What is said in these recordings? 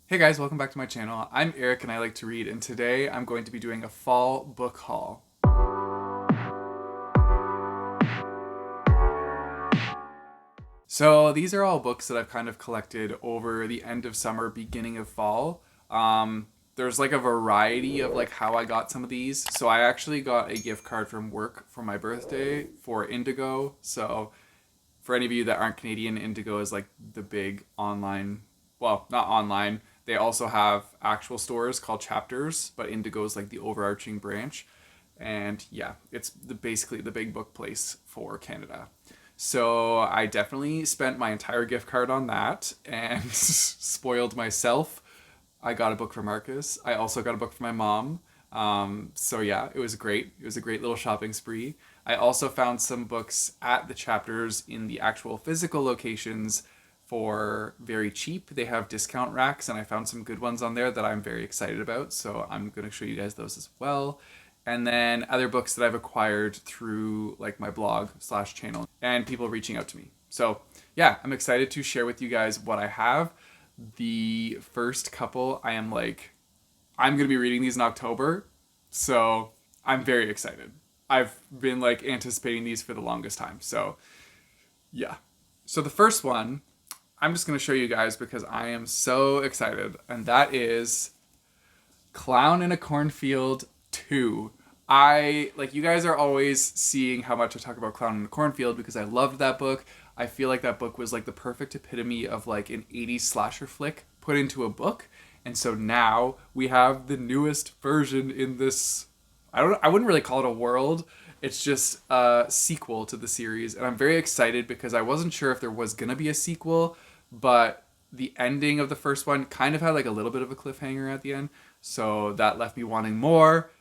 Hey guys, welcome back to my channel. I'm Eric and I like to read, and today I'm going to be doing a fall book haul. So these are all books that I've kind of collected over the end of summer, beginning of fall. There's like a variety of like how I got some of these. So I actually got a gift card from work for my birthday for Indigo. So for any of you that aren't Canadian, Indigo is like the big online, well, not online. They also have actual stores called Chapters, but Indigo is like the overarching branch. And yeah, it's basically the big book place for Canada. So I definitely spent my entire gift card on that and spoiled myself. I got a book for Marcus. I also got a book for my mom. So yeah, it was great. It was a great little shopping spree. I also found some books at the Chapters in the actual physical locations for very cheap. They have discount racks, and I found some good ones on there that I'm very excited about. So I'm going to show you guys those as well. And then other books that I've acquired through like my blog slash channel and people reaching out to me. So yeah, I'm excited to share with you guys what I have. The first couple, I'm going to be reading these in October. So I'm very excited. I've been like anticipating these for the longest time. So yeah. So the first one, I'm just going to show you guys because I am so excited. And that is Clown in a Cornfield 2. You guys are always seeing how much I talk about Clown in a Cornfield because I loved that book. I feel like that book was like the perfect epitome of like an 80s slasher flick put into a book. And so now we have the newest version in this. I wouldn't really call it a world. It's just a sequel to the series, and I'm very excited because I wasn't sure if there was gonna be a sequel, but the ending of the first one kind of had like a little bit of a cliffhanger at the end, so that left me wanting more.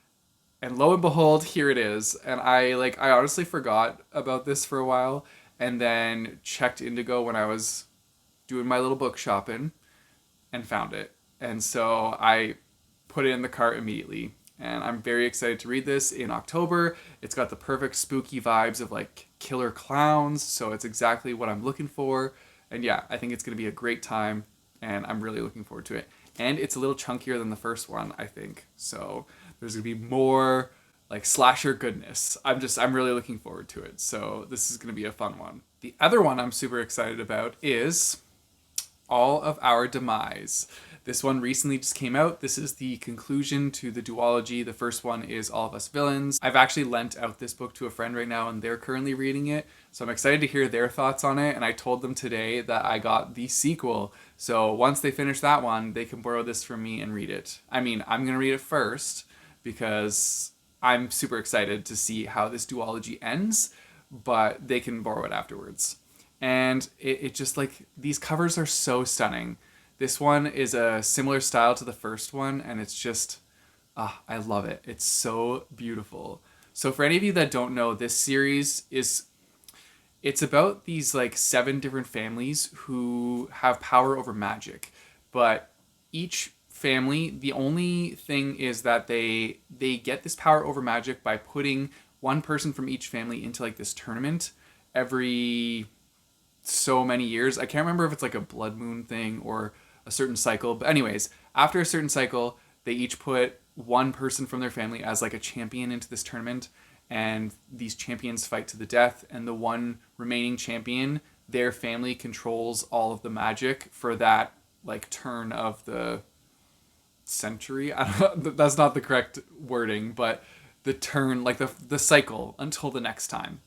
And lo and behold, here it is. And I honestly forgot about this for a while, and then checked Indigo when I was doing my little book shopping and found it. And so I put it in the cart immediately. And I'm very excited to read this in October. It's got the perfect spooky vibes of like killer clowns, so it's exactly what I'm looking for. And yeah, I think it's going to be a great time, and I'm really looking forward to it. And it's a little chunkier than the first one, I think. So there's going to be more like slasher goodness. I'm really looking forward to it. So this is going to be a fun one. The other one I'm super excited about is All of Our Demise. This one recently just came out. This is the conclusion to the duology. The first one is All of Us Villains. I've actually lent out this book to a friend right now, and they're currently reading it. So I'm excited to hear their thoughts on it, and I told them today that I got the sequel. So once they finish that one, they can borrow this from me and read it. I mean, I'm going to read it first because I'm super excited to see how this duology ends, but they can borrow it afterwards. And it just like, these covers are so stunning. This one is a similar style to the first one, and it's just, I love it. It's so beautiful. So for any of you that don't know, this series it's about these like 7 different families who have power over magic. But each family, the only thing is that they get this power over magic by putting one person from each family into like this tournament every so many years. I can't remember if it's like a blood moon thing or a certain cycle. But anyways, after a certain cycle, they each put one person from their family as like a champion into this tournament, and these champions fight to the death, and the one remaining champion, their family controls all of the magic for that like turn of the century. I don't know, that's not the correct wording, but the turn, like the cycle until the next time.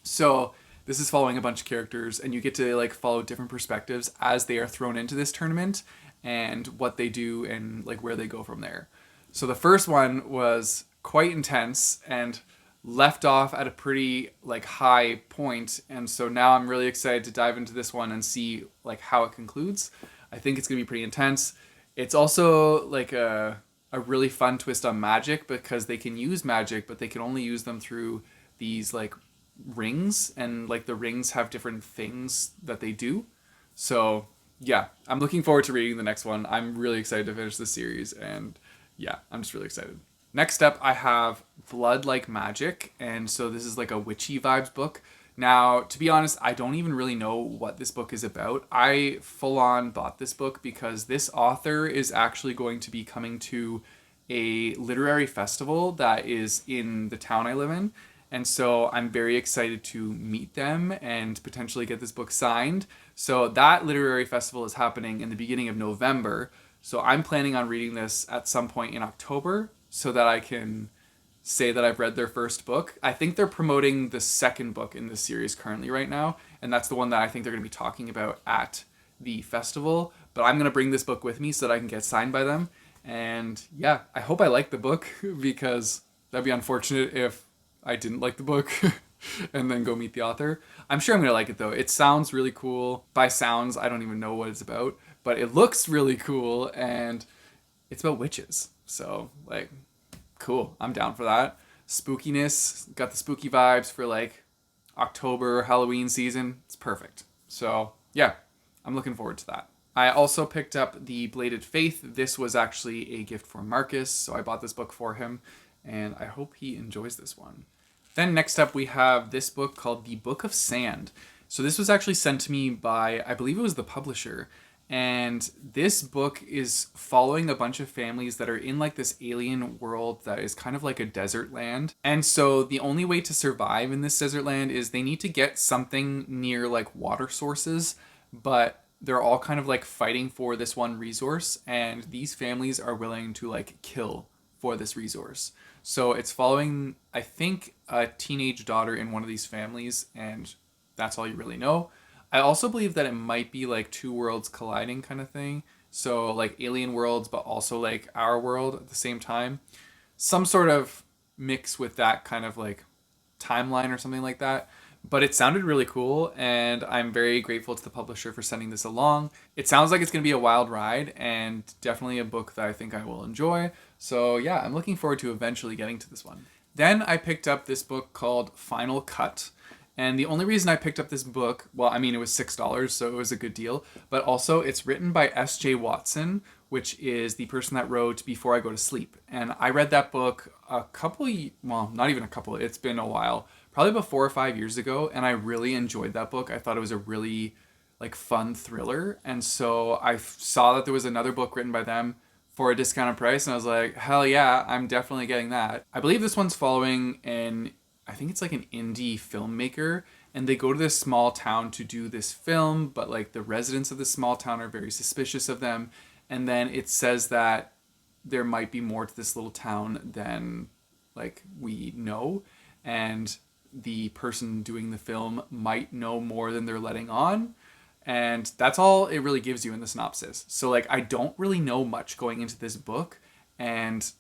So this is following a bunch of characters, and you get to like follow different perspectives as they are thrown into this tournament and what they do and like where they go from there. So the first one was quite intense and left off at a pretty like high point, and so now I'm really excited to dive into this one and see like how it concludes. I think it's gonna be pretty intense. It's also like a really fun twist on magic because they can use magic, but they can only use them through these like rings, and like the rings have different things that they do. So yeah, I'm looking forward to reading the next one. I'm really excited to finish this series, and yeah, I'm just really excited. Next up, I have Blood Like Magic, and so this is like a witchy vibes book. Now, to be honest, I don't even really know what this book is about. I full on bought this book because this author is actually going to be coming to a literary festival that is in the town I live in. And so I'm very excited to meet them and potentially get this book signed. So that literary festival is happening in the beginning of November. So I'm planning on reading this at some point in October so that I can say that I've read their first book. I think they're promoting the second book in this series currently right now, and that's the one that I think they're going to be talking about at the festival. But I'm going to bring this book with me so that I can get signed by them. And yeah, I hope I like the book because that'd be unfortunate if I didn't like the book and then go meet the author. I'm sure I'm going to like it though. It sounds really cool. By sounds, I don't even know what it's about, but it looks really cool and it's about witches. So like, cool. I'm down for that. Spookiness, got the spooky vibes for like October, Halloween season. It's perfect. So yeah, I'm looking forward to that. I also picked up The Bladed Faith. This was actually a gift for Marcus, so I bought this book for him, and I hope he enjoys this one. Then next up we have this book called The Book of Sand. So this was actually sent to me by, I believe it was the publisher, and this book is following a bunch of families that are in like this alien world that is kind of like a desert land. And so the only way to survive in this desert land is they need to get something near like water sources, but they're all kind of like fighting for this one resource, and these families are willing to like kill for this resource. So it's following, I think, a teenage daughter in one of these families, and that's all you really know. I also believe that it might be like two worlds colliding kind of thing. So like alien worlds, but also like our world at the same time. Some sort of mix with that kind of like timeline or something like that. But it sounded really cool, and I'm very grateful to the publisher for sending this along. It sounds like it's going to be a wild ride, and definitely a book that I think I will enjoy. So yeah, I'm looking forward to eventually getting to this one. Then I picked up this book called Final Cut. And the only reason I picked up this book, well, I mean, it was $6, so it was a good deal. But also, it's written by S.J. Watson, which is the person that wrote Before I Go to Sleep. And I read that book well, not even a couple, it's been a while. Probably about 4 or 5 years ago, and I really enjoyed that book. I thought it was a really like fun thriller, and so I saw that there was another book written by them for a discounted price, and I was like, hell yeah, I'm definitely getting that. I believe this one's following I think it's like an indie filmmaker, and they go to this small town to do this film, but like the residents of this small town are very suspicious of them, and then it says that there might be more to this little town than like we know, and the person doing the film might know more than they're letting on. And that's all it really gives you in the synopsis. So like, I don't really know much going into this book, and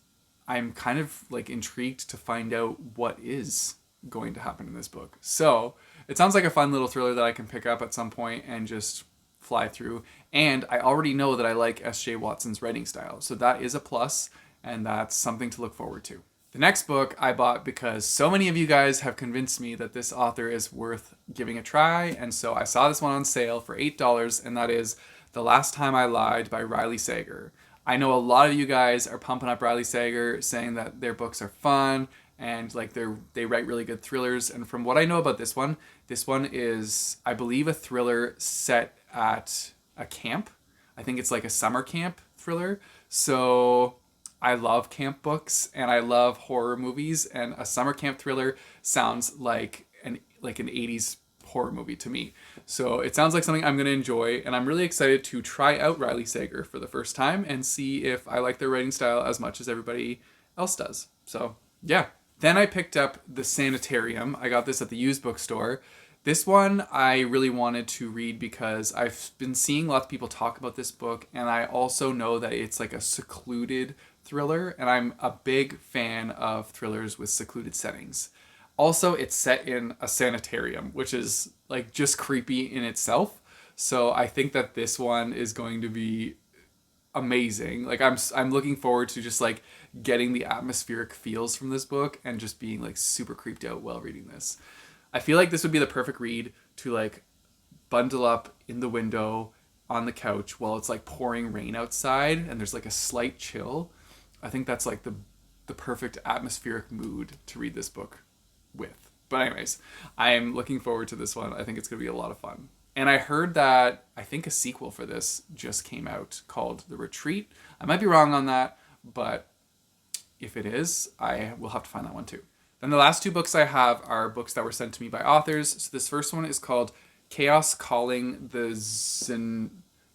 I'm kind of like intrigued to find out what is going to happen in this book. So it sounds like a fun little thriller that I can pick up at some point and just fly through. And I already know that I like S.J. Watson's writing style. So that is a plus, and that's something to look forward to. The next book I bought because so many of you guys have convinced me that this author is worth giving a try, and so I saw this one on sale for $8, and that is The Last Time I Lied by Riley Sager. I know a lot of you guys are pumping up Riley Sager, saying that their books are fun, and like they write really good thrillers, and from what I know about this one is, I believe, a thriller set at a camp. I think it's like a summer camp thriller, so I love camp books and I love horror movies, and a summer camp thriller sounds like an 80s horror movie to me. So it sounds like something I'm going to enjoy, and I'm really excited to try out Riley Sager for the first time and see if I like their writing style as much as everybody else does. So yeah. Then I picked up The Sanitarium. I got this at the used bookstore. This one I really wanted to read because I've been seeing lots of people talk about this book, and I also know that it's like a secluded thriller, and I'm a big fan of thrillers with secluded settings. Also, it's set in a sanitarium, which is like just creepy in itself. So I think that this one is going to be amazing. Like I'm looking forward to just like getting the atmospheric feels from this book and just being like super creeped out while reading this. I feel like this would be the perfect read to like bundle up in the window on the couch while it's like pouring rain outside and there's like a slight chill. I think that's like the perfect atmospheric mood to read this book with. But anyways, I'm looking forward to this one. I think it's going to be a lot of fun. And I heard that I think a sequel for this just came out called The Retreat. I might be wrong on that, but if it is, I will have to find that one too. Then the last two books I have are books that were sent to me by authors. So this first one is called Chaos Calling the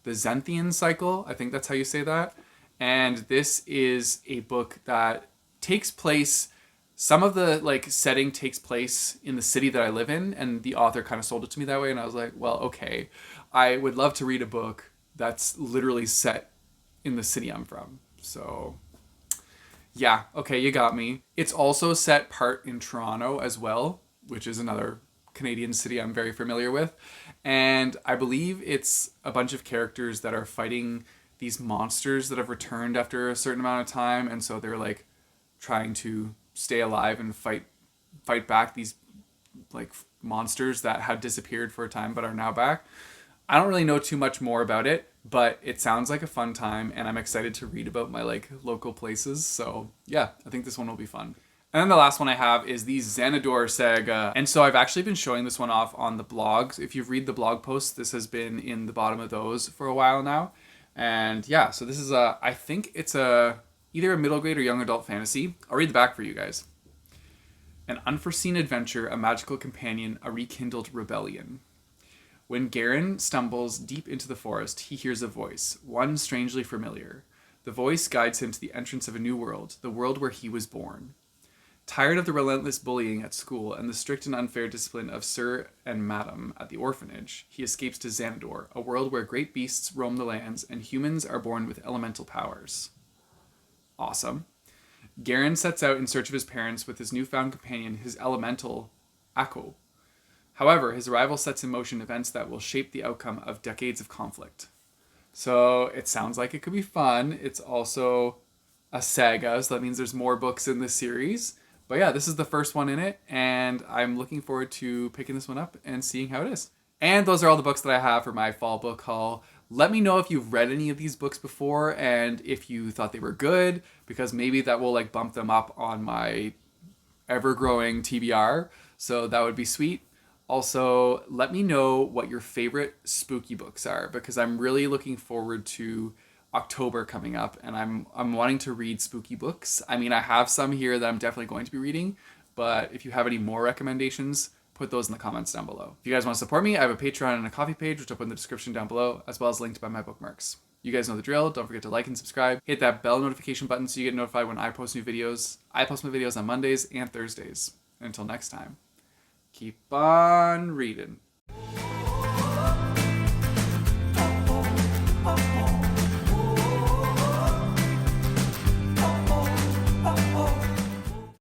Zenithian Cycle. I think that's how you say that. And this is a book that takes place, some of the like setting takes place in the city that I live in, and the author kind of sold it to me that way, and I was like, well, okay, I would love to read a book that's literally set in the city I'm from. So yeah, okay, you got me. It's also set part in Toronto as well, which is another Canadian city I'm very familiar with. And I believe it's a bunch of characters that are fighting these monsters that have returned after a certain amount of time, and so they're like trying to stay alive and fight back these like monsters that had disappeared for a time but are now back. I don't really know too much more about it, but it sounds like a fun time, and I'm excited to read about my like local places. So yeah, I think this one will be fun. And then the last one I have is the Zenidor Saga. And so I've actually been showing this one off on the blogs. If you've read the blog posts, this has been in the bottom of those for a while now. And yeah, so this is I think it's either a middle grade or young adult fantasy. I'll read the back for you guys. An unforeseen adventure, a magical companion, a rekindled rebellion. When Garen stumbles deep into the forest, he hears a voice, one strangely familiar. The voice guides him to the entrance of a new world, the world where he was born. Tired of the relentless bullying at school and the strict and unfair discipline of Sir and Madam at the orphanage, he escapes to Zenidor, a world where great beasts roam the lands and humans are born with elemental powers. Awesome. Garen sets out in search of his parents with his newfound companion, his elemental, Akko. However, his arrival sets in motion events that will shape the outcome of decades of conflict. So it sounds like it could be fun. It's also a saga, so that means there's more books in this series. But yeah, this is the first one in it, and I'm looking forward to picking this one up and seeing how it is. And those are all the books that I have for my fall book haul. Let me know if you've read any of these books before and if you thought they were good, because maybe that will like bump them up on my ever-growing TBR. So that would be sweet. Also, let me know what your favorite spooky books are, because I'm really looking forward to October coming up, and I'm wanting to read spooky books. I mean, I have some here that I'm definitely going to be reading, but if you have any more recommendations, put those in the comments down below. If you guys want to support me, I have a Patreon and a Coffee page, which I'll put in the description down below, as well as linked by my bookmarks. You guys know the drill. Don't forget to like and subscribe. Hit that bell notification button so you get notified when I post new videos. I post my videos on Mondays and Thursdays. Until next time, keep on reading.